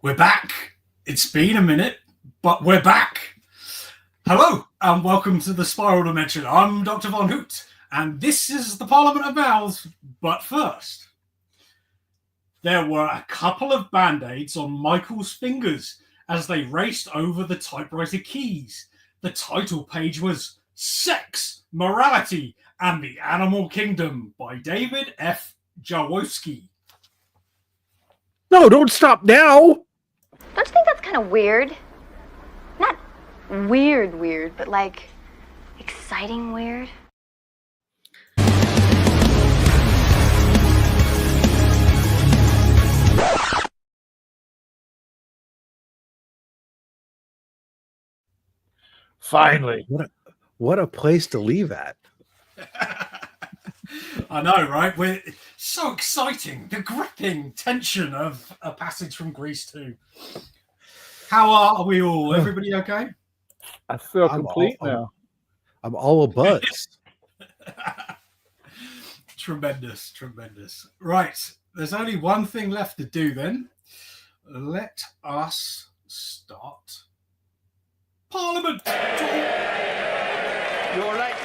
We're back. It's been a minute, but we're back. Hello, and welcome to the Spiral Dimension. I'm Dr. Von Hoot, and this is the Parliament of Mowls. But first, there were a couple of band-aids on Michael's fingers as they raced over the typewriter keys. The title page was Sex, Morality, and the Animal Kingdom by David F. Jaworski. No, don't stop now. Don't you think that's kind of weird? Not weird, but like exciting weird. Finally. What a place to leave at. I know, right? We're so exciting. The gripping tension of A Passage from Greece 2. How are we all? Everybody okay? I feel complete now. I'm all abuzz. Tremendous. Right. There's only one thing left to do then. Let us start Parliament. You're all right.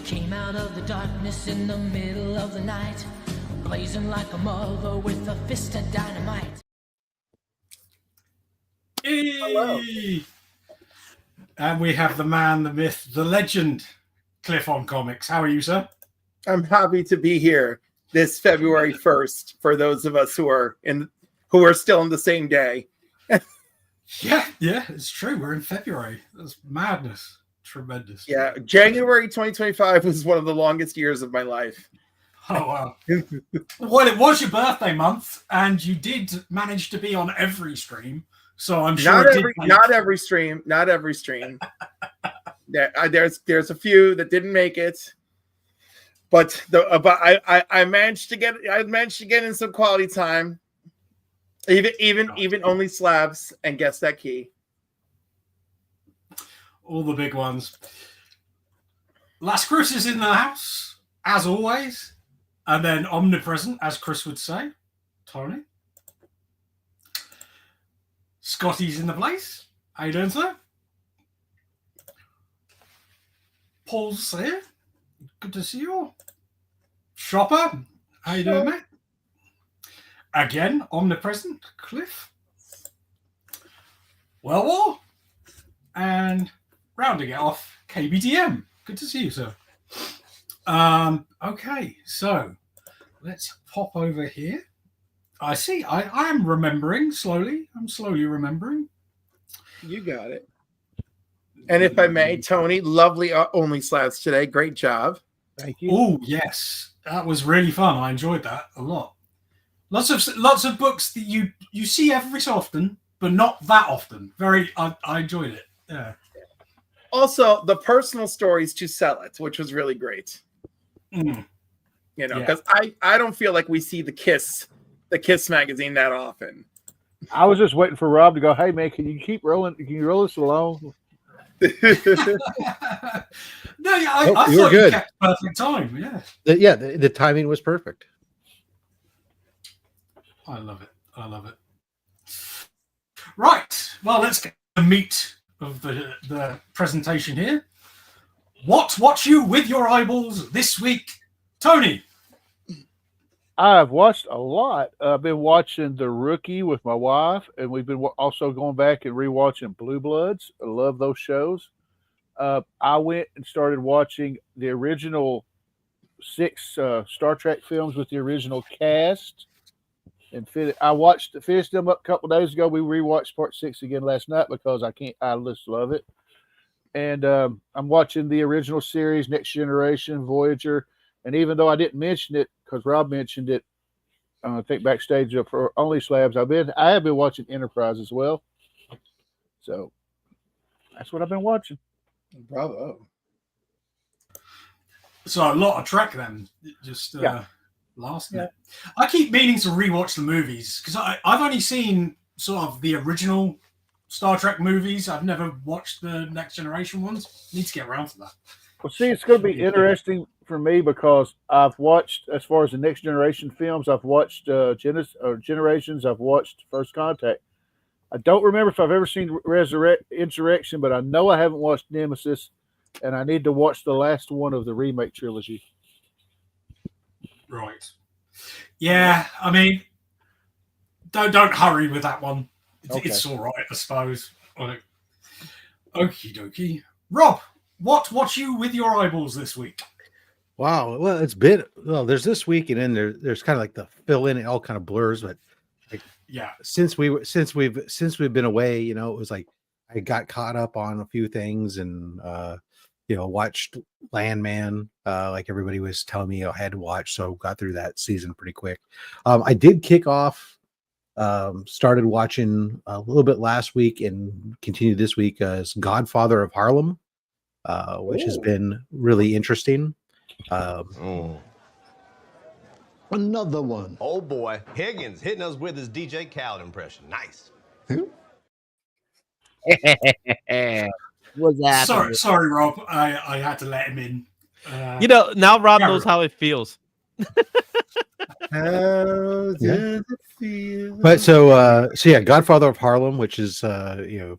Came out of the darkness in the middle of the night, blazing like a mother with a fist of dynamite. Hello. And we have the man, the myth, the legend, Cliff on Comics. How are you, sir? I'm happy to be here this February 1st for those of us who are still in the same day. Yeah, it's true. We're in February. That's madness. Tremendous. Yeah, January 2025 was one of the longest years of my life. Oh, wow. Well, it was your birthday month, and you did manage to be on every stream. So I'm sure not every stream. There's a few that didn't make it, but I managed to get in some quality time. Even only slabs, and guess that key. All the big ones. Las Cruz is in the house, as always. And then omnipresent, as Chris would say. Tony. Scotty's in the place. How you doing, sir? Paul's here. Good to see you all. Shopper. How you doing, mate? Again, omnipresent. Cliff. Well, and rounding it off, KBDM. Good to see you, sir. Okay, so let's pop over here. I see. I am remembering slowly. I'm slowly remembering. You got it. And if I may, Tony, lovely only slabs today. Great job. Thank you. Oh, yes. That was really fun. I enjoyed that a lot. Lots of books that you see every so often, but not that often. I enjoyed it. Yeah. Also, the personal stories to sell it, which was really great. Mm. You know, because I don't feel like we see the Kiss magazine that often. I was just waiting for Rob to go, hey, man, can you keep rolling? Can you roll this along? No, yeah, I thought you kept perfect time. Yeah. The timing was perfect. I love it. Right. Well, let's get the meat of the presentation here. What watch you with your eyeballs this week, Tony? I've watched a lot. I've been watching The Rookie with my wife, and we've been also going back and rewatching Blue Bloods. I love those shows. I went and started watching the original 6 Star Trek films with the original cast. And finished them up a couple of days ago. We rewatched part 6 again last night because I just love it. And I'm watching the original series, Next Generation, Voyager. And even though I didn't mention it because Rob mentioned it, I think backstage for Only Slabs, I have been watching Enterprise as well. So that's what I've been watching. Bravo. So a lot of Trek then. Just last minute. I keep meaning to rewatch the movies because I've only seen sort of the original Star Trek movies. I've never watched the Next Generation ones. Need to get around to that. Well, see, it's going to be interesting for me because I've watched, as far as the Next Generation films, I've watched Generations, I've watched First Contact. I don't remember if I've ever seen Insurrection, but I know I haven't watched Nemesis, and I need to watch the last one of the remake trilogy. Right. Yeah, I mean, don't hurry with that one. It's all right, I suppose. Like, okie dokie. Rob, what watch you with your eyeballs this week? Wow. Well, there's this week, and then there's kind of like the fill in. It all kind of blurs, but Yeah, since we've been away, it was like I got caught up on a few things, and watched Landman, like everybody was telling me I had to watch, so got through that season pretty quick. I did kick off, started watching a little bit last week and continued this week as Godfather of Harlem, which has been really interesting. Another one. Oh boy, Higgins hitting us with his DJ Khaled impression. Nice. What's happening? sorry, Rob. I had to let him in. Now Rob knows how it feels. How does it feel? But so yeah, Godfather of Harlem, which is a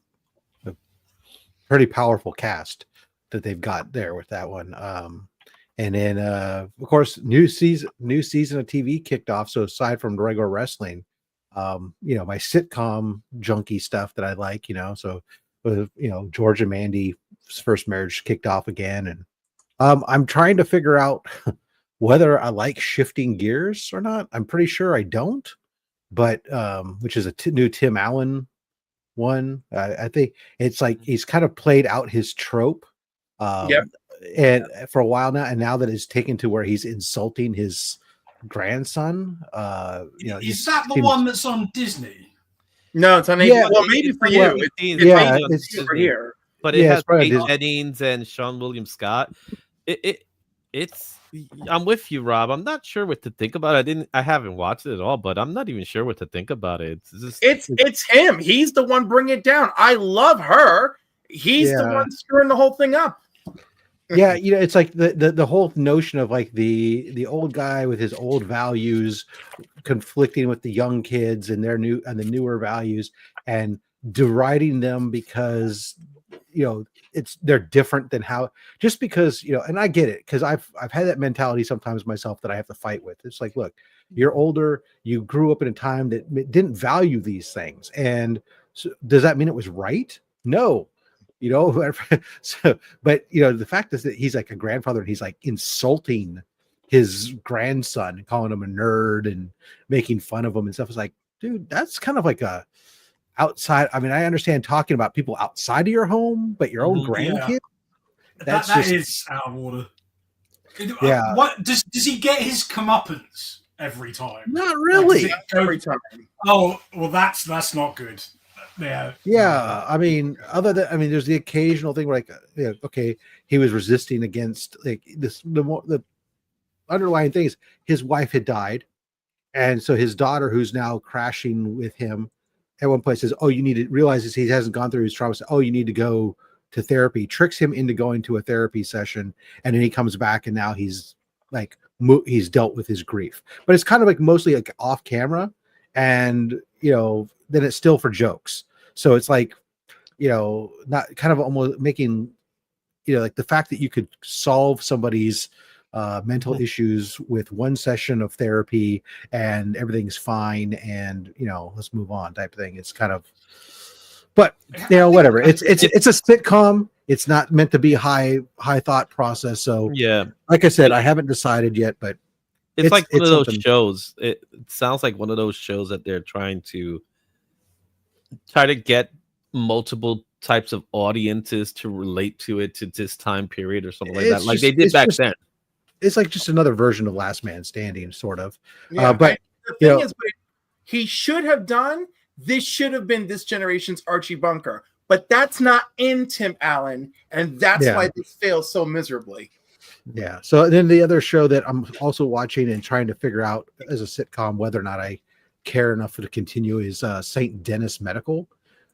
pretty powerful cast that they've got there with that one. And then of course, new season of TV kicked off. So aside from regular wrestling, my sitcom junkie stuff that I like, so George and Mandy's first marriage kicked off again, and I'm trying to figure out whether I like shifting gears or not. I'm pretty sure I don't, but which is a new Tim Allen one. I think it's like he's kind of played out his trope. And for a while now, and now that it's taken to where he's insulting his grandson, is that the one that's on Disney? No, it's on ABC. Yeah, well, maybe for you. It's over here. But it has probably Kate Jennings and Sean William Scott. It's. I'm with you, Rob. I'm not sure what to think about it. I haven't watched it at all, but I'm not even sure what to think about it. It's him. He's the one bringing it down. I love her. He's the one screwing the whole thing up. Yeah, it's like the whole notion of like the old guy with his old values conflicting with the young kids and the newer values, and deriding them because they're different than how, just because and I get it, because I've had that mentality sometimes myself that I have to fight with. It's like, look, you're older, you grew up in a time that didn't value these things, and so, does that mean it was right? No. So, but the fact is that he's like a grandfather, and he's like insulting his grandson and calling him a nerd and making fun of him and stuff. It's like, dude, that's kind of like a outside. I mean, I understand talking about people outside of your home, but your own grandkid, that is out of order. Yeah. What does he get his comeuppance every time? Not really. Every time. Oh, well, that's not good. Yeah. I mean, there's the occasional thing where okay, he was resisting against like this. The underlying thing is his wife had died, and so his daughter, who's now crashing with him, at one point says, "Oh, you need to realize he hasn't gone through his trauma. So, oh, you need to go to therapy." Tricks him into going to a therapy session, and then he comes back, and now he's like he's dealt with his grief. But it's kind of like mostly like off camera, and then it's still for jokes. So it's like, not kind of almost making, like the fact that you could solve somebody's mental issues with one session of therapy and everything's fine and, let's move on type of thing. It's kind of, but whatever. It's a sitcom. It's not meant to be high thought process. So yeah, like I said, I haven't decided yet, but it's like one of those shows. It sounds like one of those shows that they're trying to get multiple types of audiences to relate to it, to this time period or something like that. Like they did back then. It's like just another version of Last Man Standing, sort of. Yeah, but the thing is, what he should have done, this should have been this generation's Archie Bunker. But that's not in Tim Allen, and that's why this fails so miserably. Yeah. So then the other show that I'm also watching and trying to figure out as a sitcom whether or not I care enough to continue is St. Dennis Medical,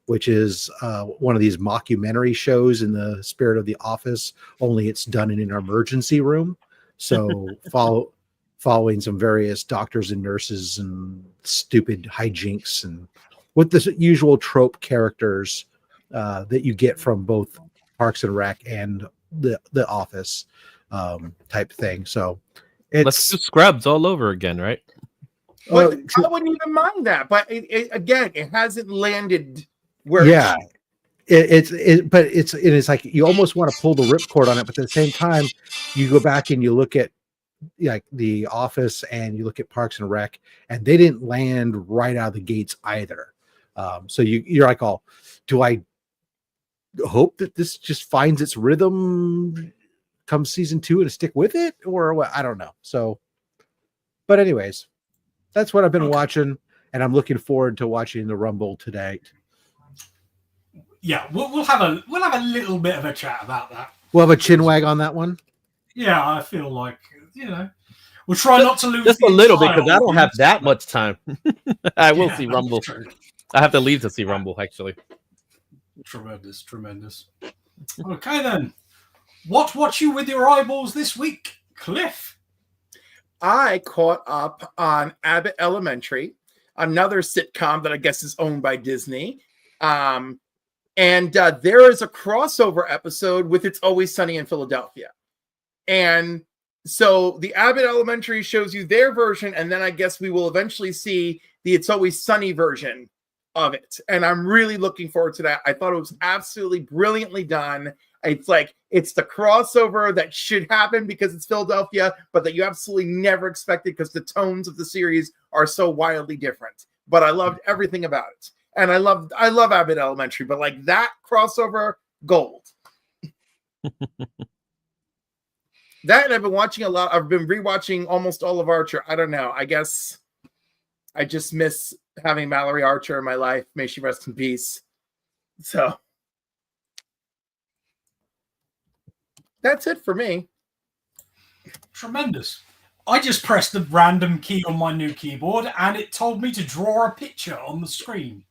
which is one of these mockumentary shows in the spirit of The Office, only it's done in an emergency room. So following some various doctors and nurses and stupid hijinks and with the usual trope characters that you get from both Parks and Rec and the Office type thing. So Let's do Scrubs all over again, right? But I wouldn't even mind that. But again, it hasn't landed where. Yeah, it's like you almost want to pull the ripcord on it, but at the same time, you go back and you look at like The Office and you look at Parks and Rec, and they didn't land right out of the gates either. So you're like, oh, do I hope that this just finds its rhythm come season 2 and stick with it, or what? I don't know. So, but anyways, that's what I've been watching, and I'm looking forward to watching the Rumble today. Yeah, we'll have a little bit of a chat about that. We'll have a chin wag on that one. Yeah, I feel like we'll try not to lose just a little bit because I don't have audience. that much time. I will see that's Rumble. true. I have to leave to see Rumble actually. Tremendous. Okay then, what watch you with your eyeballs this week, Cliff? I caught up on Abbott Elementary, another sitcom that I guess is owned by Disney. And there is a crossover episode with It's Always Sunny in Philadelphia. And so the Abbott Elementary shows you their version, and then I guess we will eventually see the It's Always Sunny version of it. And I'm really looking forward to that. I thought it was absolutely brilliantly done. It's like, it's the crossover that should happen because it's Philadelphia, but that you absolutely never expected because the tones of the series are so wildly different. But I loved everything about it. And I love Abbott Elementary, but like that crossover, gold. That, and I've been watching a lot. I've been rewatching almost all of Archer. I don't know. I guess I just miss having Mallory Archer in my life. May she rest in peace. So that's it for me. Tremendous. I just pressed the random key on my new keyboard and it told me to draw a picture on the screen.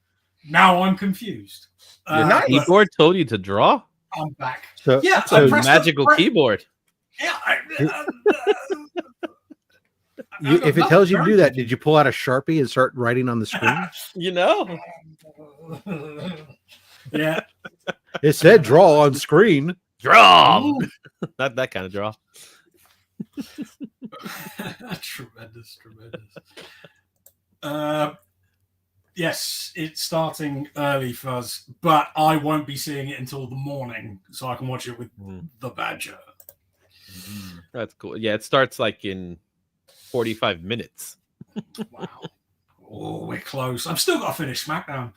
Now I'm confused. Nice. Keyboard told you to draw? I'm back. So, Yeah, That's I a pressed magical keyboard. Yeah. If it tells you to do that, did you pull out a Sharpie and start writing on the screen? You know. Yeah. It said draw on screen. Draw. Not that kind of draw. Tremendous. Yes, it's starting early for us, but I won't be seeing it until the morning, so I can watch it with the Badger. That's cool. Yeah, it starts like in 45 minutes. Wow. Oh, we're close. I've still got to finish SmackDown.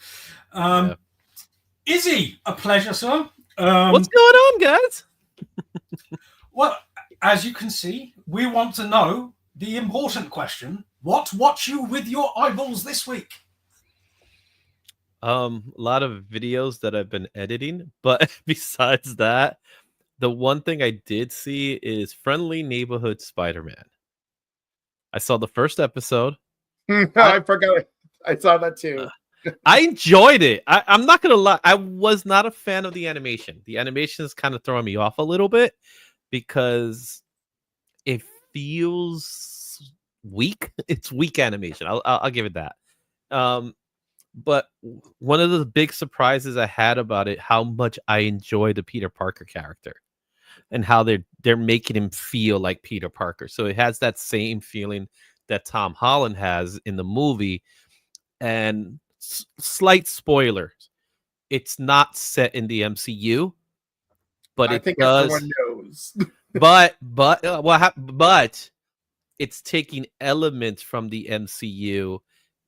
Izzy, a pleasure, sir. What's going on, guys? Well, as you can see, we want to know the important question. What watch you with your eyeballs this week? A lot of videos that I've been editing, but besides that, the one thing I did see is Friendly Neighborhood Spider-Man. I saw the first episode. I forgot. I saw that too. I enjoyed it. I'm not gonna lie. I was not a fan of the animation. The animation is kind of throwing me off a little bit because it feels weak. It's weak animation. I'll give it that. But one of the big surprises I had about it, how much I enjoy the Peter Parker character and how they're making him feel like Peter Parker. So it has that same feeling that Tom Holland has in the movie. And slight spoilers, it's not set in the MCU, but I think everyone knows. but it's taking elements from the MCU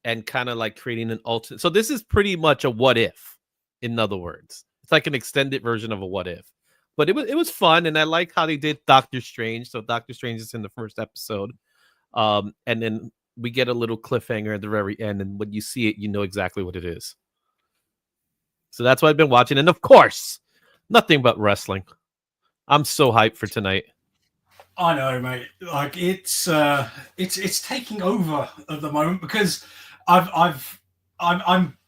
and kind of like creating an alternate. So this is pretty much a what if, in other words. It's like an extended version of a what if. But it was fun, and I like how they did Doctor Strange. So Doctor Strange is in the first episode. And then we get a little cliffhanger at the very end, and when you see it, you know exactly what it is. So that's what I've been watching. And of course, nothing but wrestling. I'm so hyped for tonight. I know, mate. Like it's taking over at the moment because I'm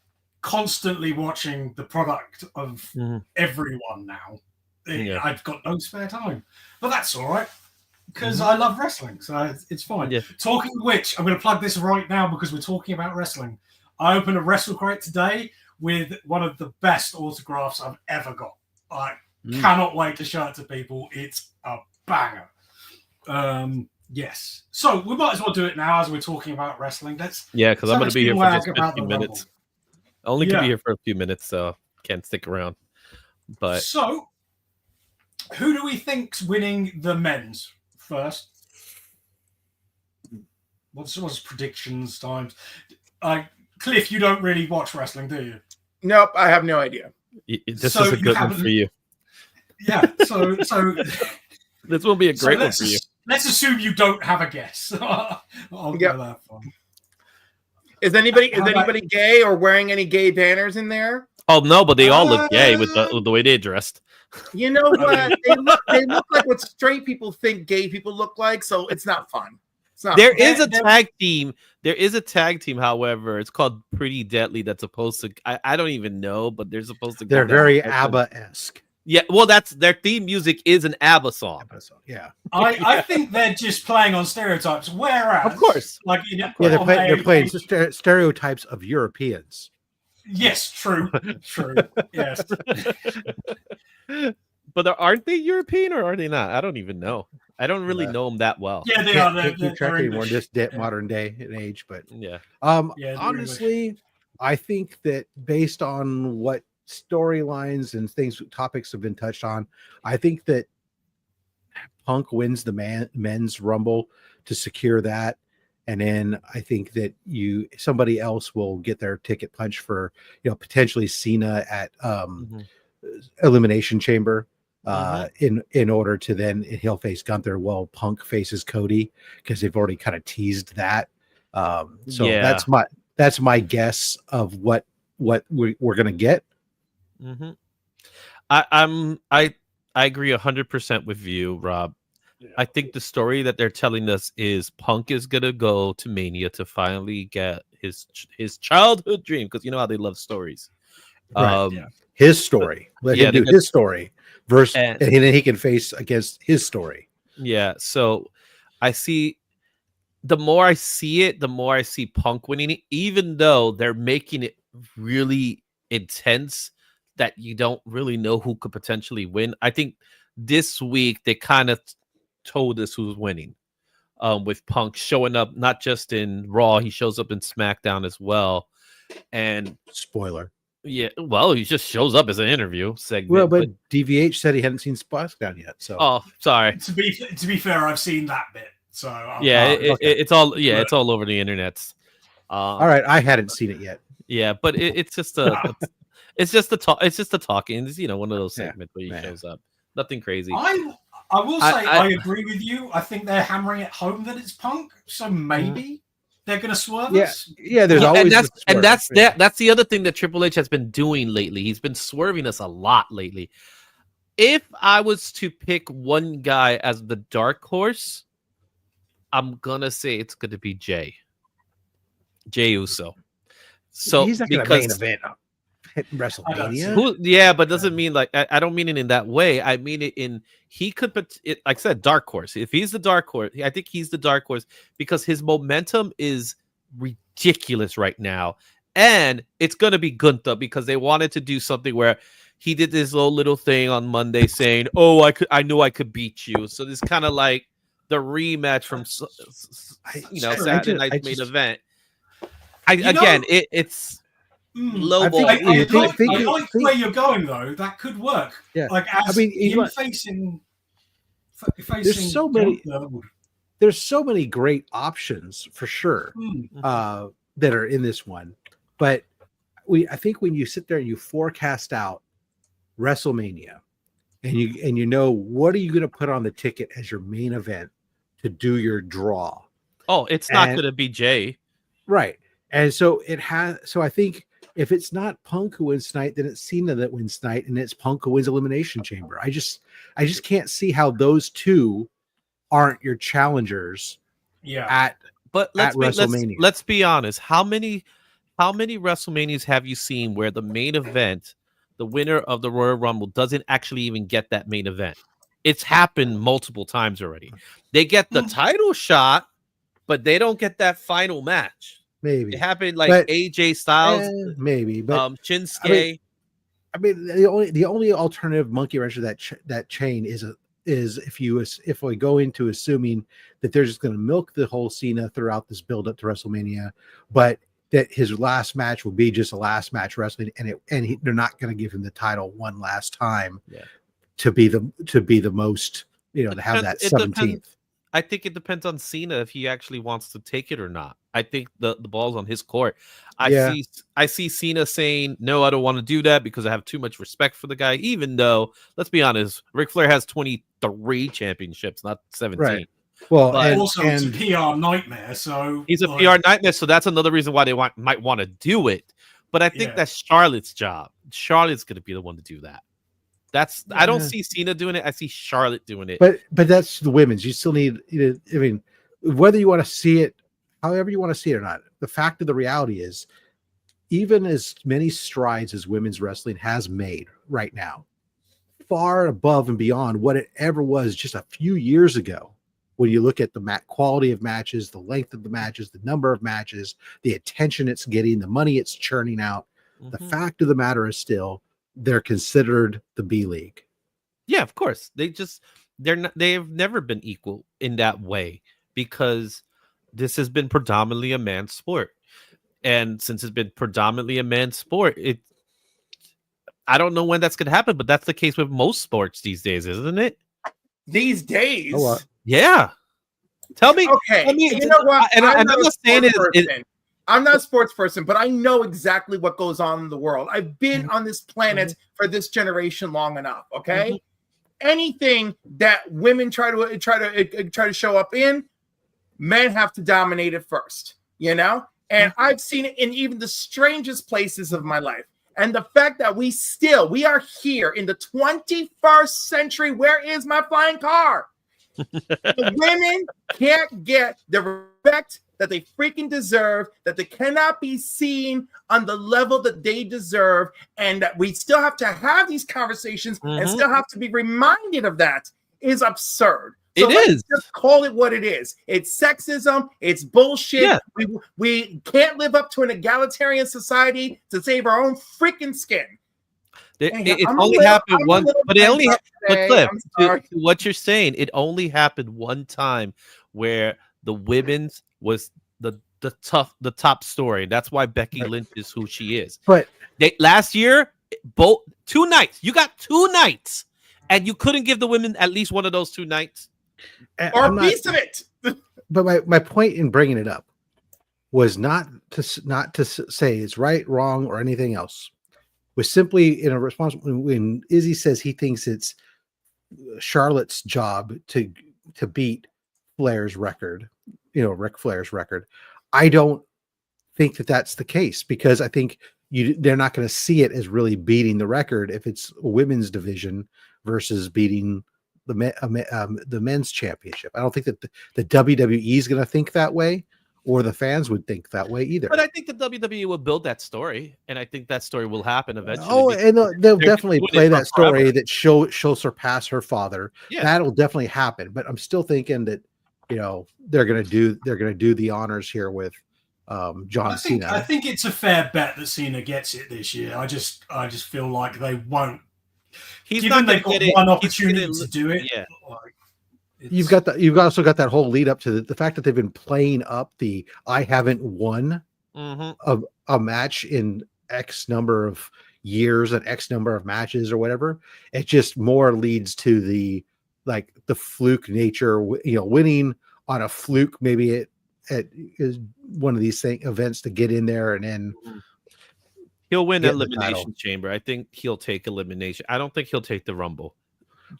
constantly watching the product of everyone now. I've got no spare time, but that's all right because I love wrestling, so it's fine. Yeah. Talking of which, I'm going to plug this right now because we're talking about wrestling. I opened a Wrestle Crate today with one of the best autographs I've ever got. I cannot wait to show it to people. It's a banger. Yes. So we might as well do it now as we're talking about wrestling. Because I'm going to be here for just 15 minutes. I only can be here for a few minutes, so can't stick around. But so, who do we think's winning the men's first? What's predictions times? Cliff, you don't really watch wrestling, do you? Nope, I have no idea. This is a good one for you. Yeah. So this will be a great one for you. Let's assume you don't have a guess. I'll go that one. Is anybody gay or wearing any gay banners in there? Oh no, but they all look gay with the way they're dressed. You know what? they look like what straight people think gay people look like, so it's not fun. It's not. There is a tag team. There is a tag team, however, it's called Pretty Deadly. That's supposed to. I don't even know, but they're supposed to. They're very ABBA-esque. Yeah, well, that's their theme music is an ABBA song. Yeah, I think they're just playing on stereotypes. Whereas, of course, they're playing stereotypes of Europeans. Yes, true. Yes, but aren't they European or are they not? I don't even know. I don't really know them that well. Yeah, they are. They're keep track anymore in this modern day and age, but honestly, I think that based on what storylines and topics have been touched on, I think that Punk wins the men's Rumble to secure that, and then I think that somebody else will get their ticket punched for potentially Cena at Elimination Chamber in order to then he'll face Gunther while Punk faces Cody because they've already kind of teased that. That's my guess of what we're gonna get. I agree 100% with you, Rob. I think the story that they're telling us is Punk is gonna go to Mania to finally get his childhood dream, because you know how they love stories. Right. His story. Let him do his story versus, and then he can face against his story. Yeah. So I see. The more I see it, the more I see Punk winning it, even though they're making it really intense that you don't really know who could potentially win. I think this week they kind of told us who's winning, with Punk showing up not just in Raw, he shows up in SmackDown as well. And spoiler, yeah, well, he just shows up as an interview segment. Well, but DVH said he hadn't seen SmackDown yet. So sorry. To be fair, I've seen that bit. So it's all over the internet. All right, I hadn't seen it yet. Yeah, but it's just it's just the talking. It's one of those segments where he shows up. Nothing crazy. I will say I agree with you. I think they're hammering it home that it's Punk, so maybe they're going to swerve us. Yeah. There's always that's the other thing that Triple H has been doing lately. He's been swerving us a lot lately. If I was to pick one guy as the dark horse, I'm gonna say it's gonna be Jay Uso. So he's not gonna main event WrestleMania. But doesn't mean like I don't mean it in that way. I mean it in he could put it, like I said, dark horse. If he's the dark horse, I think he's the dark horse because his momentum is ridiculous right now, and it's gonna be Gunther because they wanted to do something where he did this little thing on Monday saying, "Oh, I knew I could beat you." So this kind of like the rematch from Saturday night's main event. It's low ball. I like the way you're going though. That could work. Yeah, like facing. There's so many great options for sure that are in this one, but I think when you sit there and you forecast out WrestleMania, and you know what are you going to put on the ticket as your main event to do your draw. Oh, it's not going to be Jay. Right. And so I think if it's not Punk who wins tonight, then it's Cena that wins tonight, and it's Punk who wins Elimination Chamber. I just can't see how those two aren't your challengers. Yeah. But let's WrestleMania. Let's be honest. How many how many WrestleManias have you seen where the main event, the winner of the Royal Rumble, doesn't actually even get that main event? It's happened multiple times already. They get the title shot, but they don't get that final match. Maybe It happened like but, AJ Styles, maybe, but Shinsuke. I mean, the only alternative monkey wrench of that chain is if we go into assuming that they're just going to milk the whole Cena throughout this build up to WrestleMania, but that his last match will be just a last match wrestling, and they're not going to give him the title one last time to be the most, to have that 17th. I think it depends on Cena if he actually wants to take it or not. I think the ball's on his court. I see Cena saying, no, I don't want to do that because I have too much respect for the guy, even though, let's be honest, Ric Flair has 23 championships, not 17. Right. Well, but also it's a PR nightmare. So he's a PR nightmare. So that's another reason why they might want to do it. But I think that's Charlotte's job. Charlotte's going to be the one to do that. I don't see Cena doing it. I see Charlotte doing it. But that's the women's. You still need, I mean, whether you want to see it, however you want to see it or not, the fact of the reality is, even as many strides as women's wrestling has made right now, far above and beyond what it ever was just a few years ago. When you look at the quality of matches, the length of the matches, the number of matches, the attention it's getting, the money it's churning out, the fact of the matter is still, they're considered the B League. Yeah, of course. They've never been equal in that way because this has been predominantly a man's sport. And since it's been predominantly a man's sport, I don't know when that's going to happen, but that's the case with most sports these days, isn't it? These days? Yeah. Tell me. Okay. You know what? And I'm not saying I'm not a sports person, but I know exactly what goes on in the world. I've been on this planet for this generation long enough. Okay, anything that women try to show up in, men have to dominate it first. And I've seen it in even the strangest places of my life. And the fact that we are here in the 21st century. Where is my flying car? The women can't get the respect that they freaking deserve, that they cannot be seen on the level that they deserve, and that we still have to have these conversations and still have to be reminded of that is absurd. So let's just call it what it is. It's sexism. It's bullshit. Yeah. We can't live up to an egalitarian society to save our own freaking skin. It only happened one, but it only. But Cliff, to what you're saying, it only happened one time where the women's was the top story. That's why Becky Lynch is who she is. But last year, both 2 nights. You got 2 nights, and you couldn't give the women at least one of those 2 nights, or a piece of it. But my point in bringing it up was not to say it's right, wrong, or anything else. Was simply in a response when Izzy says he thinks it's Charlotte's job to beat Flair's record, Ric Flair's record. I don't think that that's the case because I think they're not going to see it as really beating the record if it's a women's division versus beating the men's championship. I don't think that the WWE is going to think that way, or the fans would think that way either. But I think the WWE will build that story, and I think that story will happen eventually. Oh, and they'll definitely play that story that she'll surpass her father. Yeah. That'll definitely happen. But I'm still thinking that they're gonna do the honors here with John Cena. I think it's a fair bet that Cena gets it this year. I just feel like they won't. He's not going to get it. One opportunity to do it. Yeah. You've also got that whole lead up to the fact that they've been playing up the I haven't won of a match in X number of years and X number of matches or whatever. It just more leads to the fluke nature, winning on a fluke, maybe at one of these events to get in there and then he'll win Elimination Chamber. I think he'll take elimination. I don't think he'll take the Rumble.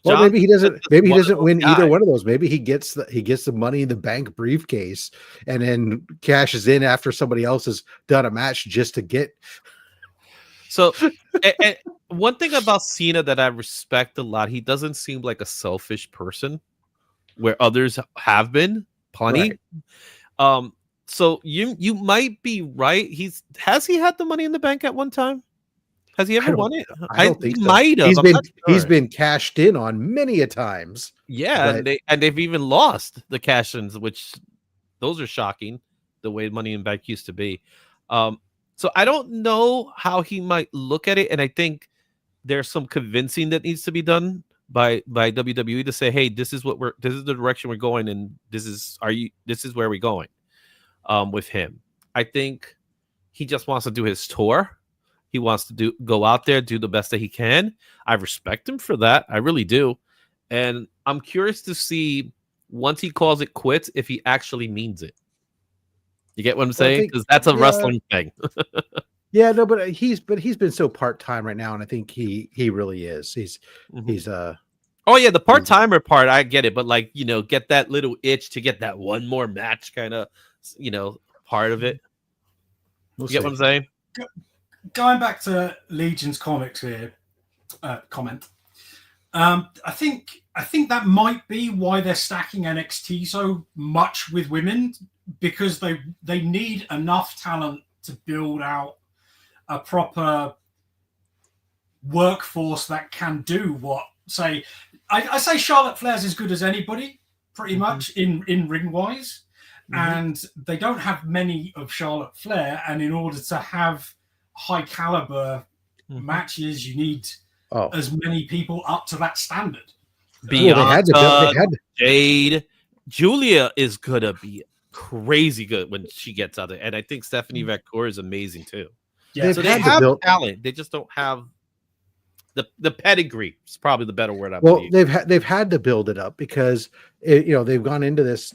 Well, maybe he doesn't. Maybe he doesn't win either one of those. Maybe he gets the Money in the Bank briefcase and then cashes in after somebody else has done a match just to get. So, and one thing about Cena that I respect a lot, he doesn't seem like a selfish person, where others have been plenty. Right. So you might be right. Has he had the Money in the Bank at one time? Has he ever won it? I don't think he so. might have. He's been cashed in on many a times. Yeah, but and they've even lost the cash-ins, which those are shocking. The way Money in the Bank used to be. So I don't know how he might look at it, and I think there's some convincing that needs to be done by WWE to say, hey, this is the direction we're going, and this is where we're going with him. I think he just wants to do his tour. He wants to go out there, do the best that he can. I respect him for that. I really do. And I'm curious to see once he calls it quits if he actually means it. You get what I'm saying? Because that's a wrestling thing. Yeah, no, but he's been so part-time right now, and I think he really is. He's oh yeah, the part-timer part, I get it, but like, get that little itch to get that one more match kind of, part of it. You get what I'm saying? Going back to Legion's comics here, comment. I think that might be why they're stacking NXT so much with women, because they need enough talent to build out a proper workforce that can do what, say, I say Charlotte Flair's as good as anybody, pretty much in ring wise, and they don't have many of Charlotte Flair, and in order to have high caliber matches, you need as many people up to that standard. Bianca, Jade, Julia is gonna be crazy good when she gets out there, and I think Stephanie McCoy is amazing too. Yeah, so they have talent. They just don't have the pedigree. Is probably the better word. They've had to build it up because they've gone into this.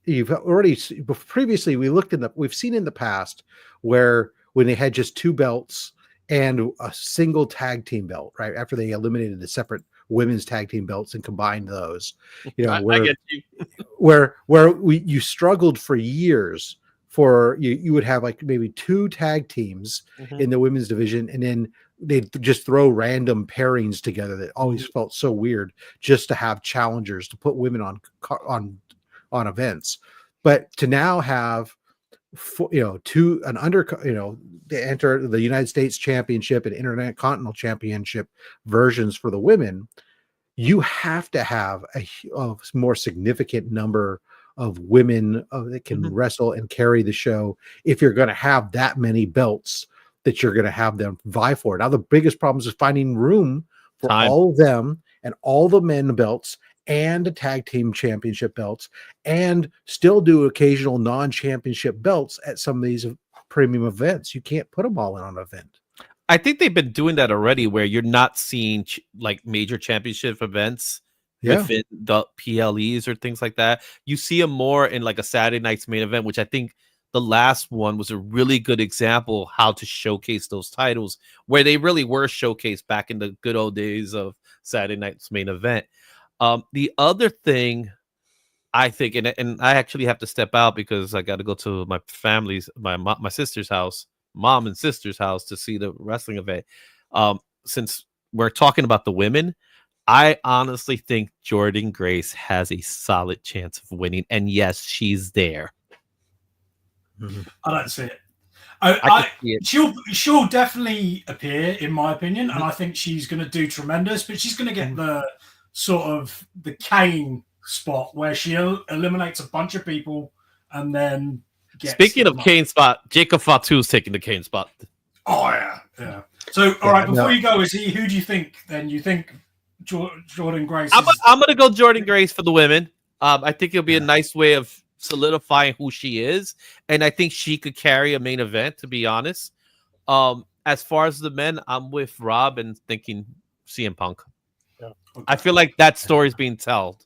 You've already previously we've seen in the past where when they had just 2 belts and a single tag team belt, right after they eliminated the separate women's tag team belts and combined those, I get you. where you struggled for years. For you would have like maybe 2 tag teams in the women's division, and then they'd just throw random pairings together that always felt so weird, just to have challengers to put women on events. But to now have they enter the United States Championship and Intercontinental Championship versions for the women, you have to have a more significant number of women that can wrestle and carry the show if you're going to have that many belts that you're going to have them vie for. Now, the biggest problem is finding room for all of them and all the men belts and the tag team championship belts, and still do occasional non-championship belts at some of these premium events. You can't put them all in on an event. I think they've been doing that already, where you're not seeing like major championship events within the PLEs or things like that. You see them more in like a Saturday night's main event, which I think the last one was a really good example of how to showcase those titles, where they really were showcased back in the good old days of Saturday night's main event. The other thing I think, and I actually have to step out because I got to go to my family's, my sister's house, mom and sister's house, to see the wrestling event. Since we're talking about the women, I honestly think Jordynne Grace has a solid chance of winning, and yes, she's there. I don't see it. She'll definitely appear, in my opinion, and I think she's going to do tremendous. But she's going to get the sort of the Kane spot where she eliminates a bunch of people and then gets. Speaking of Kane spot, Jacob Fatu is taking the Kane spot. Oh yeah. So all right, before you go, who do you think? Then you think Jordynne Grace? I'm going to go Jordynne Grace for the women. I think it'll be a nice way of solidifying who she is, and I think she could carry a main event, to be honest. As far as the men, I'm with Rob and thinking CM Punk. I feel like that story's being told,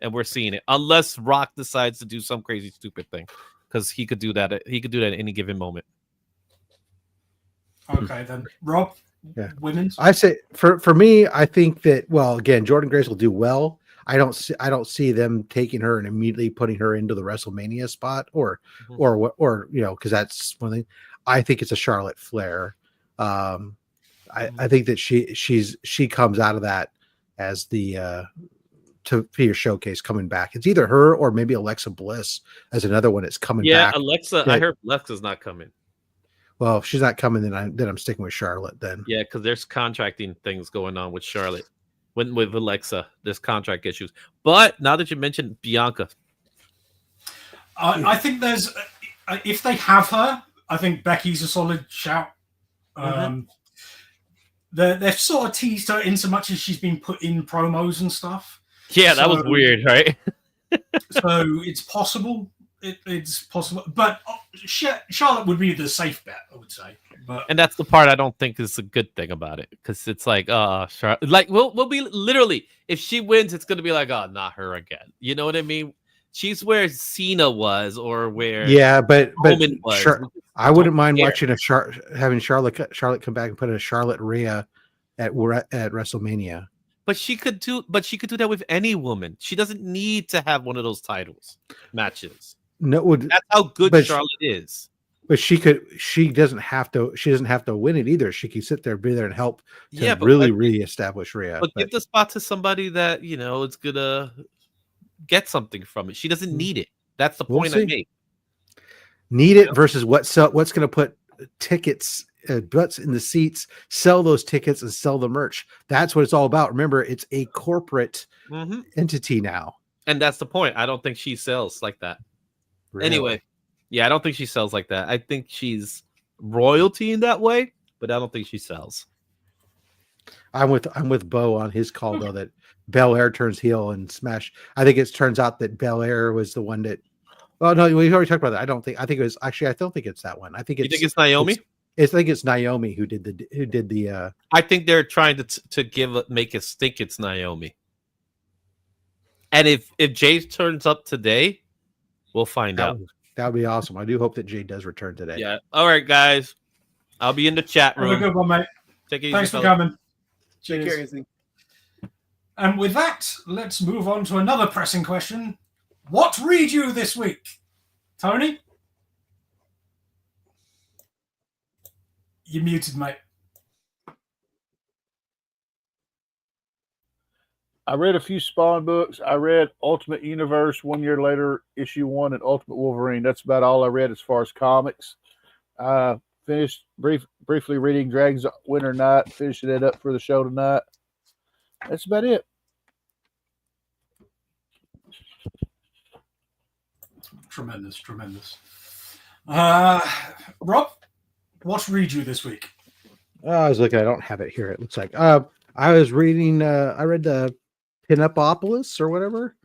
and we're seeing it, unless Rock decides to do some crazy stupid thing, because he could do that. He could do that at any given moment. Okay, then Rob, women's. I say for me, I think that, well, again, Jordynne Grace will do well. I don't see them taking her and immediately putting her into the WrestleMania spot or because that's one thing. I think it's a Charlotte Flair. I think that she comes out of that as the to be your showcase coming back. It's either her or maybe Alexa Bliss as another one that's coming back. Alexa. I heard Alexa's not coming. Well, if she's not coming, then I'm sticking with Charlotte. Then Yeah, because there's contracting things going on with Charlotte. With Alexa, there's contract issues. But now that you mentioned Bianca, I think there's if they have her, I think Becky's a solid shout. They've sort of teased her in so much as she's been put in promos and stuff. Yeah, that was weird, right? So it's possible. It's possible, but Charlotte would be the safe bet, I would say. And that's the part I don't think is a good thing about it, because it's like, Charlotte, like we'll be literally, if she wins, it's gonna be like, oh, not her again. You know what I mean? She's where Cena was, or where but Roman was. I wouldn't mind watching having Charlotte come back and put a Charlotte Rhea at WrestleMania. But she could do that with any woman. She doesn't need to have one of those titles matches. No, that's how good Charlotte is. But she doesn't have to. She doesn't have to win it either. She can sit there, be there, and help to really reestablish Rhea. But give the spot to somebody that is gonna get something from it. She doesn't need it. That's the point I made. Need it versus what's going to put tickets, butts in the seats, sell those tickets, and sell the merch. That's what it's all about. Remember, it's a corporate entity now, and that's the point. I don't think she sells like that. Really? Anyway, yeah, I don't think she sells like that. I think she's royalty in that way, but I don't think she sells. I'm with Bo on his call though that Belair turns heel and smash. I think it turns out that Belair was the one that. Oh no, we've already talked about that. I don't think it was actually. I don't think it's that one. I think it's. You think it's Naomi? I think it's Naomi who did the. I think they're trying to make us think it's Naomi. And if Jay turns up today, we'll find out. That would be awesome. I do hope that Jay does return today. Yeah. All right, guys. I'll be in the chat room. Have a good one, mate. Take it easy. Thanks for coming. Take care, easy. And with that, let's move on to another pressing question. What read you this week? Tony? You're muted, mate. I read a few Spawn books. I read Ultimate Universe 1 year later, issue 1, and Ultimate Wolverine. That's about all I read as far as comics. Finished briefly reading Dragons Winter Night, finishing it up for the show tonight. That's about it. Tremendous. Rob, what's read you this week? I was looking. I don't have it here. It looks like I was reading. I read the Pinupopolis or whatever.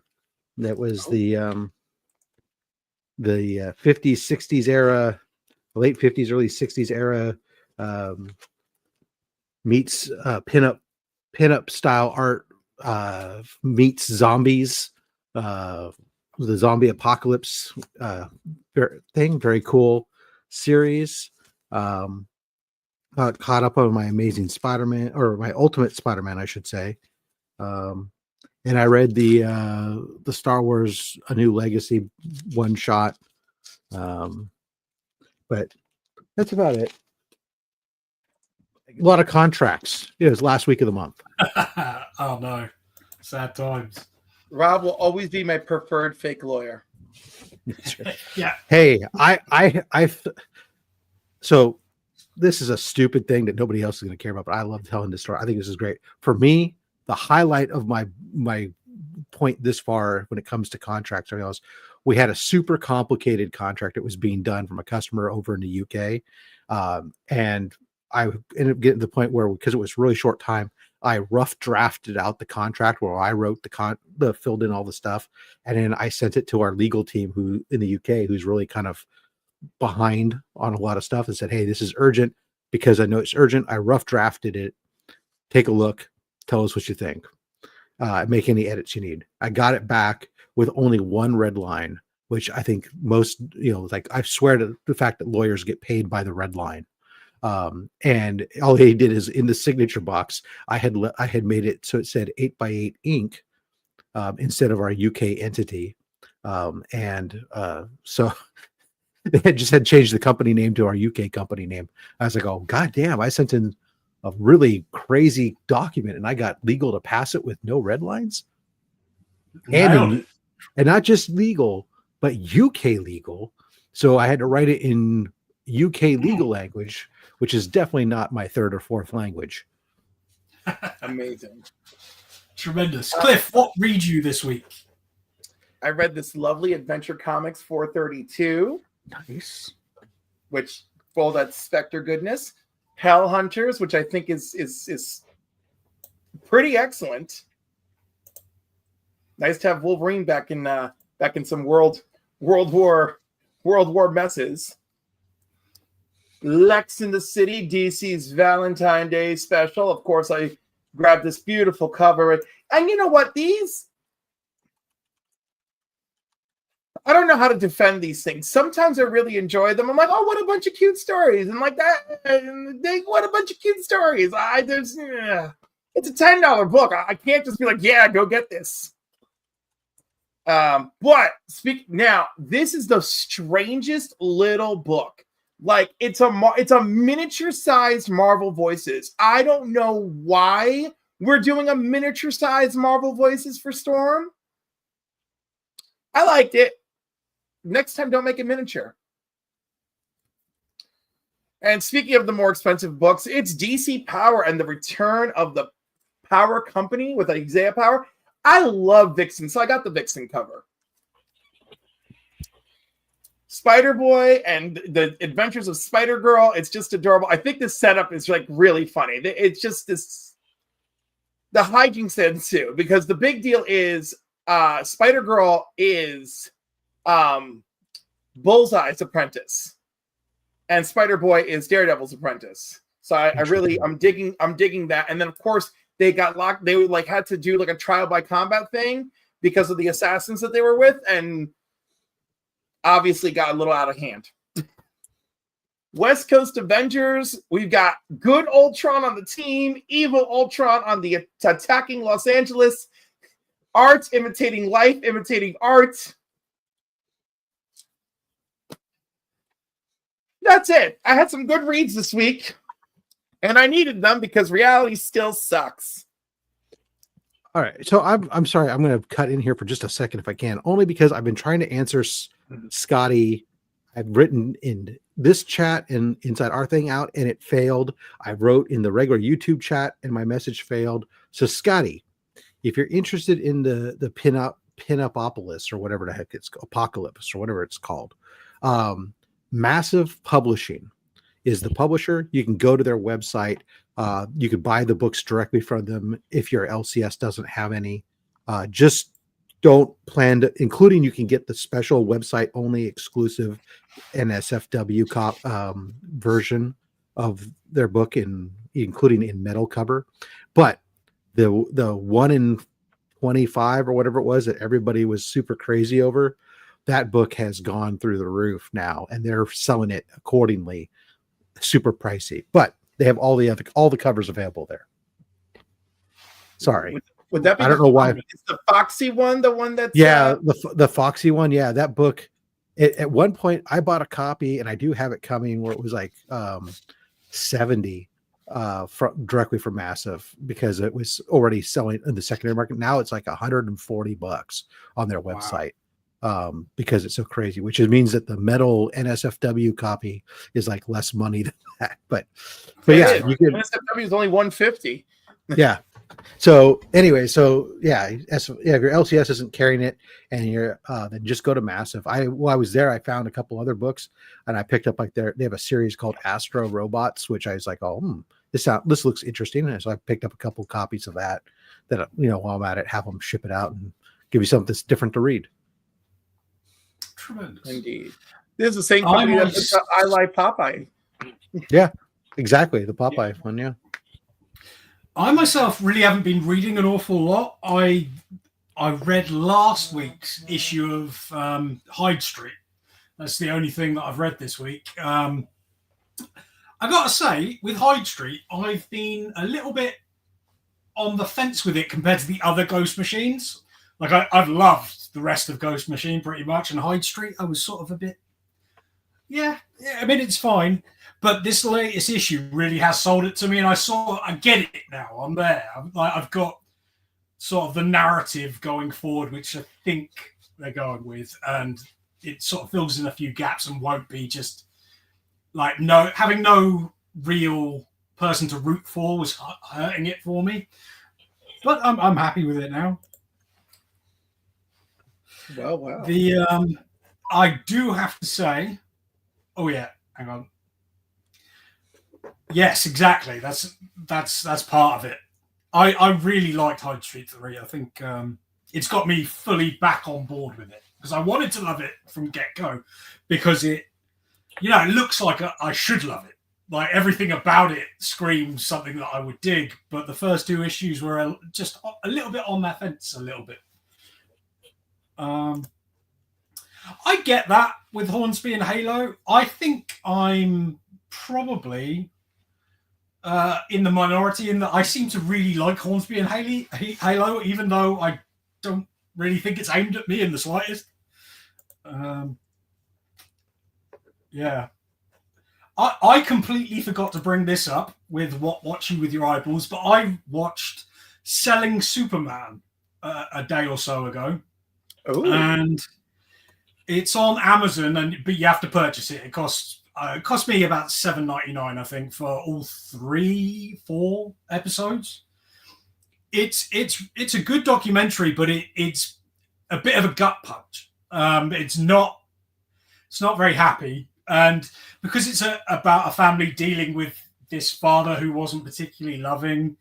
That was the 50s, 60s era, late 50s, early 60s era meets pinup style art meets zombies. The zombie apocalypse thing, very cool series. Caught up on my Amazing Spider-Man, or my Ultimate Spider-Man, I should say. And I read the Star Wars A New Legacy one shot. But that's about it. A lot of contracts. It was last week of the month. Oh no, sad times. Rob will always be my preferred fake lawyer. Yeah. Hey, so this is a stupid thing that nobody else is going to care about, but I love telling this story. I think this is great. For me, the highlight of my point this far when it comes to contracts or else, we had a super complicated contract that was being done from a customer over in the UK. And I ended up getting to the point where, because it was really short time, I rough drafted out the contract where I wrote the filled in all the stuff. And then I sent it to our legal team who in the UK, who's really kind of behind on a lot of stuff, and said, hey, this is urgent because I know it's urgent. I rough drafted it. Take a look. Tell us what you think. Make any edits you need. I got it back with only one red line, which I think most, like I swear to the fact that lawyers get paid by the red line. And all he did is in the signature box, I had made it so it said 8x8 Inc. Instead of our UK entity. So they had changed the company name to our UK company name. I was like, oh, God damn, I sent in a really crazy document and I got legal to pass it with no red lines. Nailed it. And not just legal, but UK legal. So I had to write it in UK legal language, which is definitely not my third or fourth language. Amazing. Tremendous. Cliff, what read you this week? I read this lovely Adventure Comics 432. Nice. Which, well, that's Spectre goodness. Hell Hunters, which I think is pretty excellent. Nice to have Wolverine back in some World War messes. Lex in the City, DC's Valentine Day special. Of course, I grabbed this beautiful cover. And you know what? I don't know how to defend these things. Sometimes I really enjoy them. I'm like, oh, what a bunch of cute stories. And like that, what a bunch of cute stories. It's a $10 book. I can't just be like, yeah, go get this. But now, this is the strangest little book. Like, it's a miniature-sized Marvel Voices. I don't know why we're doing a miniature-sized Marvel Voices for Storm. I liked it. Next time, don't make it miniature. And speaking of the more expensive books, it's DC Power and the Return of the Power Company with Isaiah Power. I love Vixen, so I got the Vixen cover. Spider-Boy and the Adventures of Spider-Girl, it's just adorable. I think this setup is like really funny. It's just this, the hijinks that ensue, because the big deal is Spider-Girl is Bullseye's apprentice, and Spider-Boy is Daredevil's apprentice. So I'm digging that. And then of course they got locked. They had to do like a trial by combat thing because of the assassins that they were with, and obviously got a little out of hand. West Coast Avengers, we've got good Ultron on the team, evil Ultron on the attacking Los Angeles. Art imitating life, imitating art. That's it. I had some good reads this week, and I needed them because reality still sucks. All right. So I'm sorry. I'm going to cut in here for just a second if I can, only because I've been trying to answer Scotty. I've written in this chat and inside our thing out, and it failed. I wrote in the regular YouTube chat, and my message failed. So Scotty, if you're interested in the pinupopolis or whatever the heck it's called, apocalypse or whatever it's called, Massive Publishing is the publisher. You can go to their website. You can buy the books directly from them if your LCS doesn't have any. Just don't plan to, including you can get the special website only exclusive NSFW version of their book, including in metal cover. But the 1 in 25 or whatever it was that everybody was super crazy over, that book has gone through the roof now, and they're selling it accordingly, super pricey. But they have all the covers available there. Sorry, would that be? I don't know why. It's the Foxy one, the one that's the Foxy one. Yeah, that book. At one point, I bought a copy, and I do have it coming where it was like $70 directly from Massive because it was already selling in the secondary market. Now it's like $140 on their website. Wow. Because it's so crazy, which means that the metal NSFW copy is like less money than that. But yeah, you can, NSFW is only $150. Yeah. So anyway, if your LCS isn't carrying it, and you're then just go to Massive. While I was there, I found a couple other books, and I picked up they have a series called Astro Robots, which I was like, this looks interesting, and so I picked up a couple copies of that. While I'm at it, have them ship it out and give you something that's different to read. Tremendous. Indeed. This is the same company that puts out I Like Popeye. Yeah, exactly. The Popeye one, yeah. I myself really haven't been reading an awful lot. I read last week's issue of Hyde Street. That's the only thing that I've read this week. I got to say, with Hyde Street, I've been a little bit on the fence with it compared to the other Ghost Machines. Like, I've loved the rest of Ghost Machine pretty much, and Hyde Street, I was sort of a bit, yeah, I mean, it's fine. But this latest issue really has sold it to me, and I get it now. I'm there. I've got sort of the narrative going forward, which I think they're going with, and it sort of fills in a few gaps and won't be just like having no real person to root for was hurting it for me. But I'm happy with it now. Well. I do have to say, oh yeah, hang on. Yes, exactly. That's part of it. I really liked Hyde Street 3. I think it's got me fully back on board with it because I wanted to love it from get-go because it looks like I should love it. Like everything about it screams something that I would dig, but the first 2 issues were just a little bit on that fence, a little bit. I get that with Hornsby and Halo. I think I'm probably in the minority in that I seem to really like Hornsby and Halo, even though I don't really think it's aimed at me in the slightest. Yeah. I completely forgot to bring this up with watching with your eyeballs, but I watched Selling Superman a day or so ago. Ooh. And it's on Amazon, but you have to purchase it. It cost me about $7.99, I think, for all 3-4 episodes. It's a good documentary, but it's a bit of a gut punch. It's not very happy, and because it's about a family dealing with this father who wasn't particularly loving,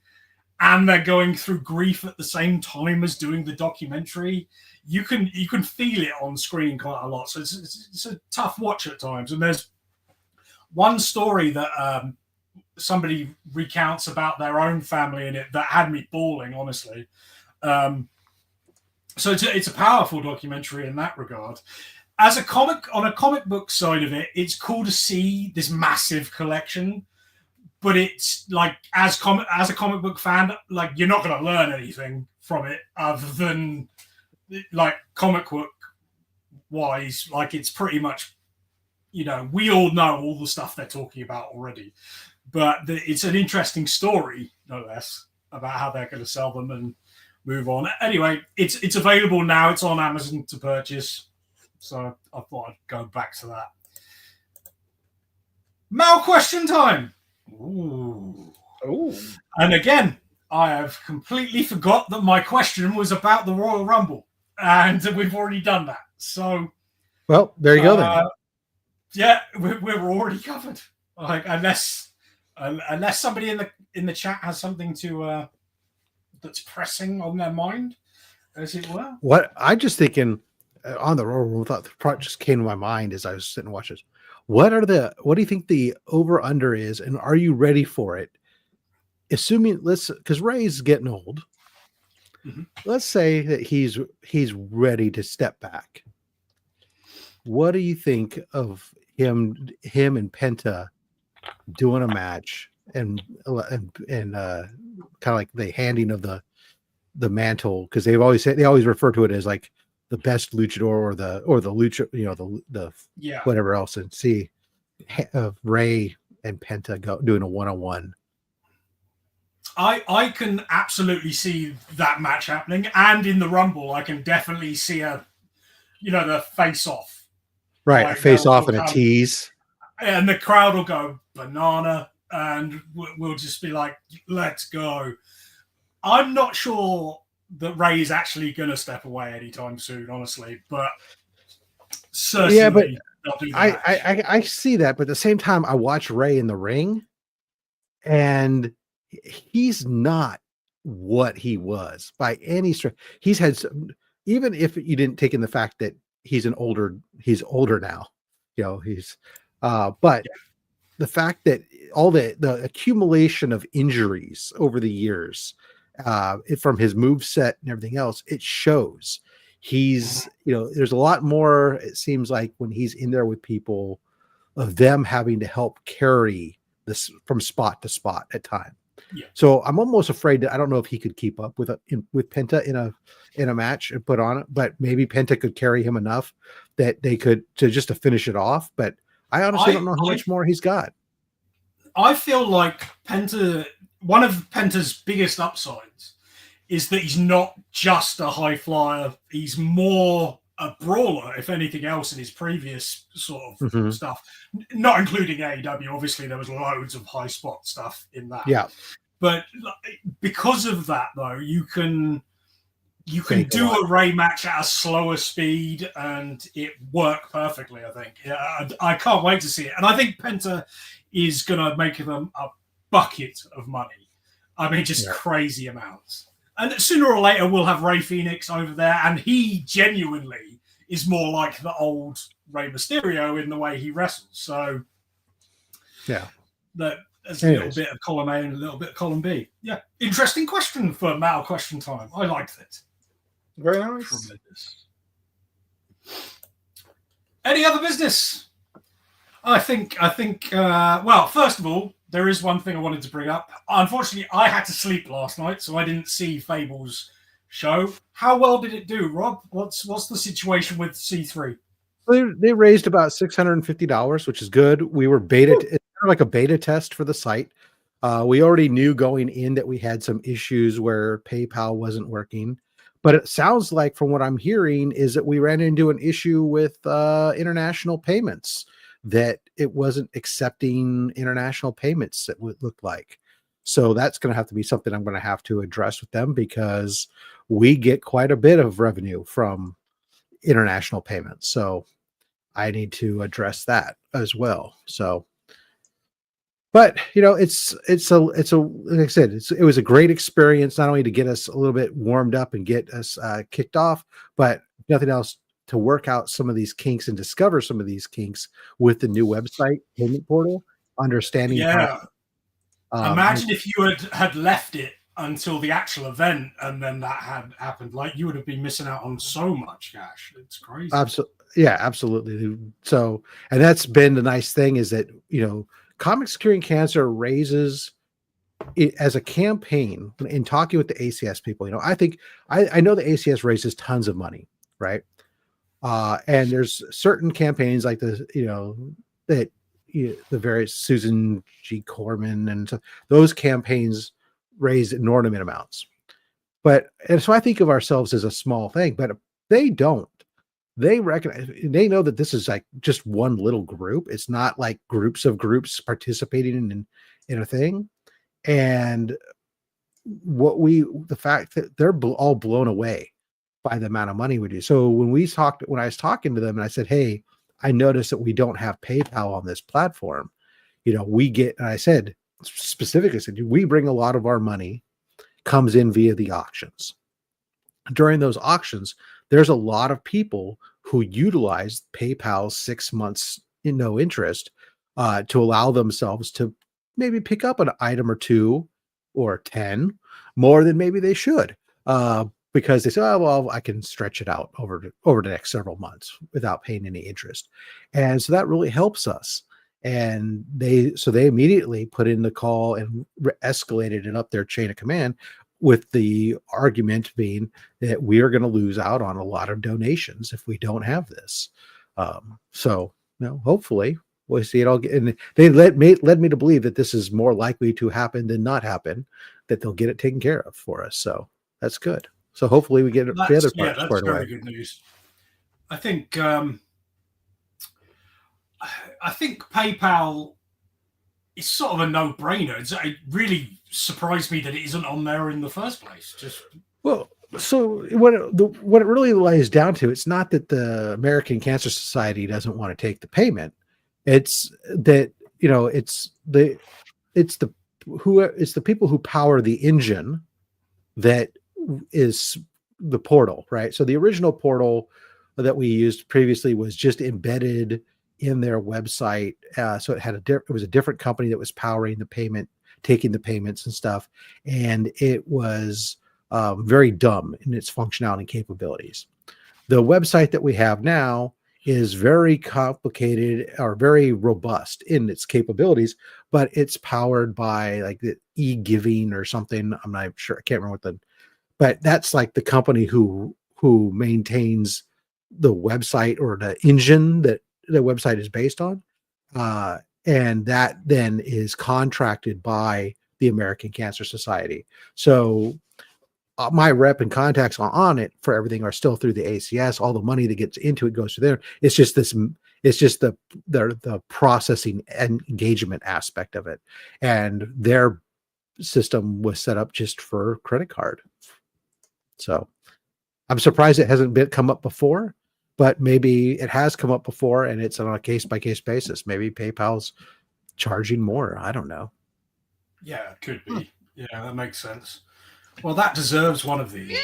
and they're going through grief at the same time as doing the documentary. You can feel it on screen quite a lot. So it's a tough watch at times. And there's one story that somebody recounts about their own family in it that had me bawling, honestly. So it's a powerful documentary in that regard. On a comic book side of it, it's cool to see this massive collection. But it's like as a comic book fan, like you're not going to learn anything from it other than like comic book wise. Like it's pretty much, we all know all the stuff they're talking about already. But it's an interesting story, no less, about how they're going to sell them and move on. Anyway, it's available now. It's on Amazon to purchase. So I thought I'd go back to that. Mal question time. Ooh. And again, I have completely forgot that my question was about the Royal Rumble, and we've already done that. So, well, there you go then. Yeah, we're already covered. Like unless somebody in the chat has something to that's pressing on their mind, as it were. What I just thinking on the Royal Rumble, thought the part just came to my mind as I was sitting and watching this. What do you think the over under is, and are you ready for it? Assuming because Ray's getting old. Mm-hmm. Let's say that he's ready to step back. What do you think of him and Penta doing a match and kind of like the handing of the mantle, because they always refer to it as like the best luchador or the lucha, the whatever else, and see Ray and Penta doing a 1-on-1. I can absolutely see that match happening, and in the Rumble, I can definitely see the face off, right? Like, a face off and a tease, and the crowd will go banana, and we'll just be like, "Let's go." I'm not sure that Ray is actually going to step away anytime soon, honestly, but certainly, yeah, but they'll do the I see that, but at the same time, I watch Ray in the ring, and he's not what he was by any stretch. He's had even if you didn't take in the fact that he's older now, he's but the fact that all the accumulation of injuries over the years, from his move set and everything else, it shows he's, there's a lot more, it seems like, when he's in there with people, of them having to help carry this from spot to spot at time. Yeah. So I'm almost afraid that I don't know if he could keep up with Penta in a match and put on it, but maybe Penta could carry him enough that they could to finish it off. But I honestly don't know how much more he's got. I feel like one of Penta's biggest upsides is that he's not just a high flyer. He's more a brawler, if anything else, in his previous sort of Mhm. stuff, not including AEW. Obviously, there was loads of high spot stuff in that. Yeah. But because of that, though, you can Think a do lot. a Ray match at a slower speed and it worked perfectly, I think. Yeah, I can't wait to see it. And I think Penta is going to make them a bucket of money. I mean, just crazy amounts. And sooner or later, we'll have Ray Phoenix over there, and he genuinely is more like the old Rey Mysterio in the way he wrestles. So, yeah, there's a little bit of column A and a little bit of column B. Yeah, interesting question for Mal question time. I liked it. Very nice. Tremendous. Any other business? I think. Well, first of all, there is one thing I wanted to bring up. Unfortunately, I had to sleep last night, so I didn't see Fable's show. How well did it do, Rob? What's the situation with C3? They raised about $650, which is good. We were beta. It's kind of like a beta test for the site. We already knew going in that we had some issues where PayPal wasn't working, but it sounds like, from what I'm hearing, is that we ran into an issue with international payments, that it wasn't accepting international payments, it would look like. So that's going to have to be something I'm going to have to address with them, because we get quite a bit of revenue from international payments. So I need to address that as well. So, but it's like I said, it was a great experience, not only to get us a little bit warmed up and get us kicked off, but nothing else, to work out some of these kinks and discover some of these kinks with the new website payment portal, understanding how. Imagine if you had left it until the actual event and then that had happened. Like, you would have been missing out on so much cash. It's crazy. Absolutely. Yeah, absolutely. So, and that's been the nice thing, is that, Comics Curing Cancer raises it as a campaign. In talking with the ACS people, I think I know the ACS raises tons of money, right? And there's certain campaigns like the various Susan G. Corman, and so those campaigns raise enormous amounts. And so I think of ourselves as a small thing, but they don't. They recognize, they know that this is like just one little group. It's not like groups of groups participating in a thing. And the fact that they're all blown away by the amount of money we do. So when I was talking to them and I said, hey, I noticed that we don't have PayPal on this platform. We get, and I said specifically, we bring a lot of our money comes in via the auctions. During those auctions, there's a lot of people who utilize PayPal's 6 months in no interest to allow themselves to maybe pick up an item or two or 10 more than maybe they should, because they say, oh, well, I can stretch it out over the next several months without paying any interest. And so that really helps us. And they immediately put in the call and escalated it up their chain of command, with the argument being that we are going to lose out on a lot of donations if we don't have this. So hopefully we'll see it all. And they led me to believe that this is more likely to happen than not happen, that they'll get it taken care of for us. So that's good. So hopefully we get the other part squared away. That's very good news. I think PayPal is sort of a no-brainer. It really surprised me that it isn't on there in the first place. So what it really lies down to, it's not that the American Cancer Society doesn't want to take the payment. It's that it's the people who power the engine that is the portal, right? So the original portal that we used previously was just embedded in their website. So it was a different company that was powering the payment, taking the payments and stuff. And it was very dumb in its functionality and capabilities. The website that we have now is very complicated, or very robust in its capabilities, but it's powered by like the e-giving or something. I'm not sure. I can't remember but that's like the company who maintains the website, or the engine that the website is based on. And that then is contracted by the American Cancer Society. So my rep and contacts on it for everything are still through the ACS. All the money that gets into it goes to there. It's just this. It's just the processing and engagement aspect of it, and their system was set up just for credit card. So I'm surprised it hasn't come up before, but maybe it has come up before, and it's on a case by case basis. Maybe PayPal's charging more. I don't know. Yeah, it could be. Yeah, that makes sense. Well, that deserves one of these.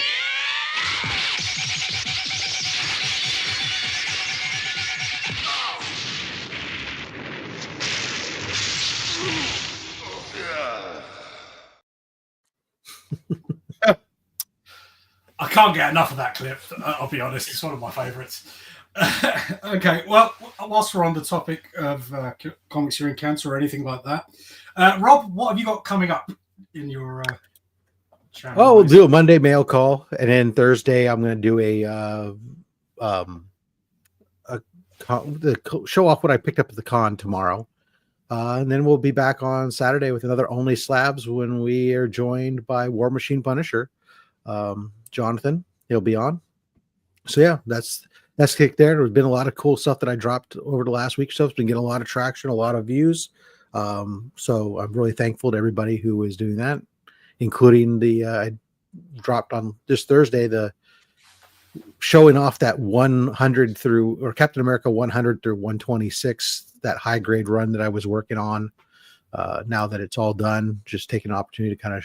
I can't get enough of that clip. I'll be honest, it's one of my favorites. Okay, well, whilst we're on the topic of comics you're in cancer or anything like that, Rob, what have you got coming up in your channel? Oh, we'll do a Monday mail call, and then Thursday I'm going to do show off what I picked up at the con tomorrow. And then we'll be back on Saturday with another Only Slabs when we are joined by War Machine Punisher. Jonathan, he'll be on. So yeah, that's kicked there. There's been a lot of cool stuff that I dropped over the last week. So it's been getting a lot of traction, a lot of views. So I'm really thankful to everybody who is doing that, including I dropped on this Thursday, the showing off that 100 through, or Captain America 100 through 126, that high grade run that I was working on. Now that it's all done, just taking an opportunity to kind of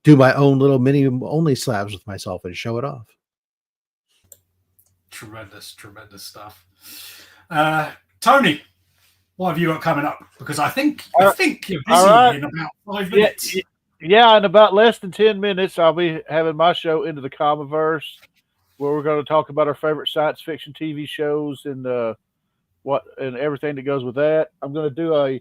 do my own little mini Only Slabs with myself and show it off. Tremendous stuff. Tony, what have you got coming up? Because I think you're busy in about 5 minutes. Yeah, in about less than 10 minutes, I'll be having my show Into the Comiverse, where we're going to talk about our favorite science fiction TV shows and everything that goes with that. I'm going to do a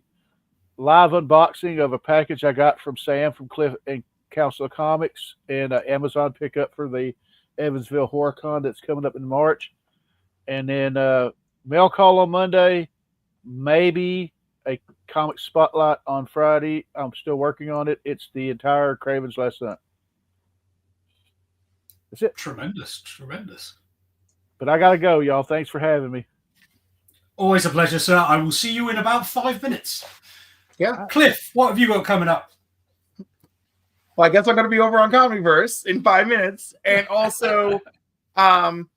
live unboxing of a package I got from Sam from Cliff and Council of Comics, and Amazon pickup for the Evansville HorrorCon that's coming up in March. And then mail call on Monday, maybe a comic spotlight on Friday. I'm still working on it. It's the entire Craven's Last Hunt. That's it. Tremendous. But I gotta go, y'all. Thanks for having me. Always a pleasure, sir. I will see you in about 5 minutes. Yeah. Cliff, what have you got coming up? Well, I guess I'm going to be over on Comiverse in 5 minutes. And also, Council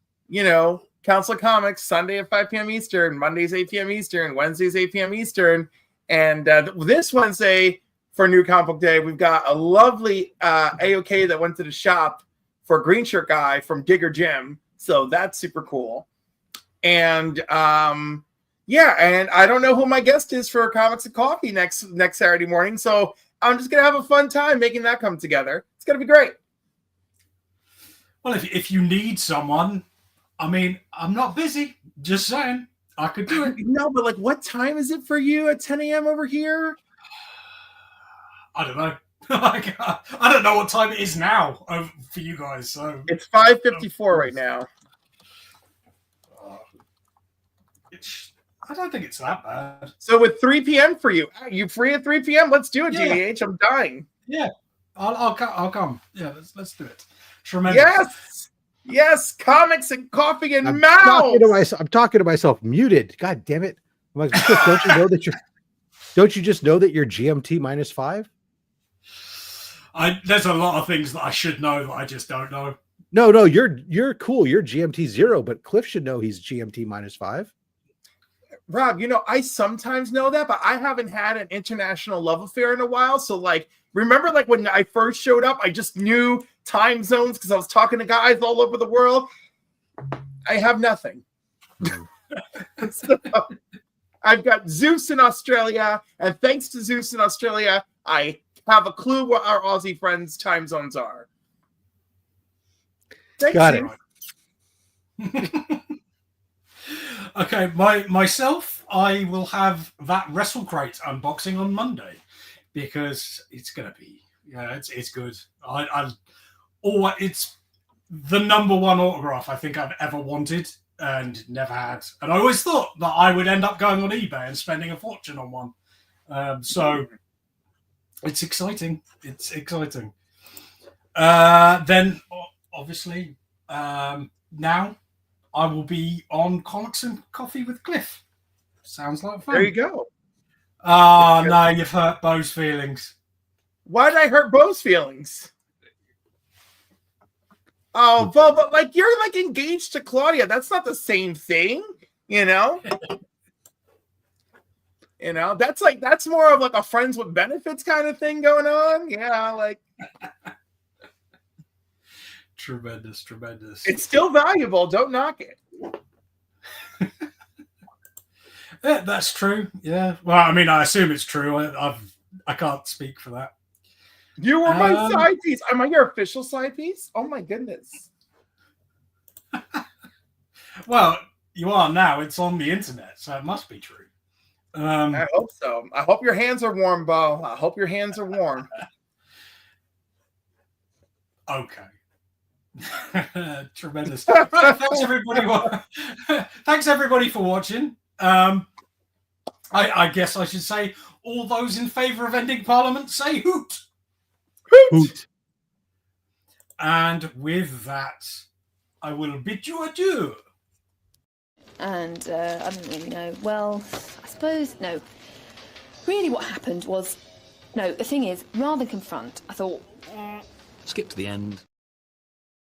of Comics, Sunday at 5 p.m. Eastern, Mondays 8 p.m. Eastern, Wednesdays 8 p.m. Eastern. And this Wednesday for New Comic Book Day, we've got a lovely AOK that went to the shop for Green Shirt Guy from Digger Jim. So that's super cool. And and I don't know who my guest is for Comics and Coffee next Saturday morning. So I'm just going to have a fun time making that come together. It's going to be great. Well, if you need someone, I mean, I'm not busy. Just saying. I could do it. No, but like, what time is it for you at 10 a.m. over here? I don't know. I don't know what time it is now for you guys. So it's 5:54 right now. I don't think it's that bad. So with 3 p.m. for you, are you free at 3 p.m.? Let's do it, yeah. DH. I'm dying. Yeah, I'll come. Yeah, let's do it. Tremendous. Yes. Comics and Coffee and Mowls. I'm talking to myself. Muted. God damn it! I'm like, don't you know that Don't you just know that you're GMT -5? There's a lot of things that I should know that I just don't know. No, you're cool. You're GMT 0, but Cliff should know he's GMT -5. Rob, I sometimes know that, but I haven't had an international love affair in a while. So, remember, when I first showed up, I just knew time zones because I was talking to guys all over the world. I have nothing. So, I've got Zeus in Australia, and thanks to Zeus in Australia, I have a clue what our Aussie friends' time zones are. Thanks, got it. Okay, myself, I will have that Wrestle Crate unboxing on Monday because it's gonna be, it's good. It's the number one autograph I think I've ever wanted and never had, and I always thought that I would end up going on eBay and spending a fortune on one. So it's exciting. It's exciting. Then, obviously, now I will be on Comics and Coffee with Cliff. Sounds like fun. There you go. No, you've hurt Bo's feelings. Why did I hurt Bo's feelings? Oh, but like you're like engaged to Claudia. That's not the same thing, you know. You know, that's more of like a friends with benefits kind of thing going on. Yeah, like tremendous. It's still valuable. Don't knock it. Yeah, that's true. Yeah. Well, I mean, I assume it's true. I can't speak for that. You were my side piece. Am I your official side piece? Oh my goodness. Well, you are now. It's on the internet, so it must be true. I hope so. I hope your hands are warm, Bo. I hope your hands are warm. Okay. Tremendous. Right, thanks everybody. Thanks everybody for watching. I guess I should say all those in favour of ending Parliament say hoot. Hoot. And with that, I will bid you adieu. And I don't really know. Well, I suppose, no. Really what happened was, no, the thing is, rather than confront, I thought... Skip to the end.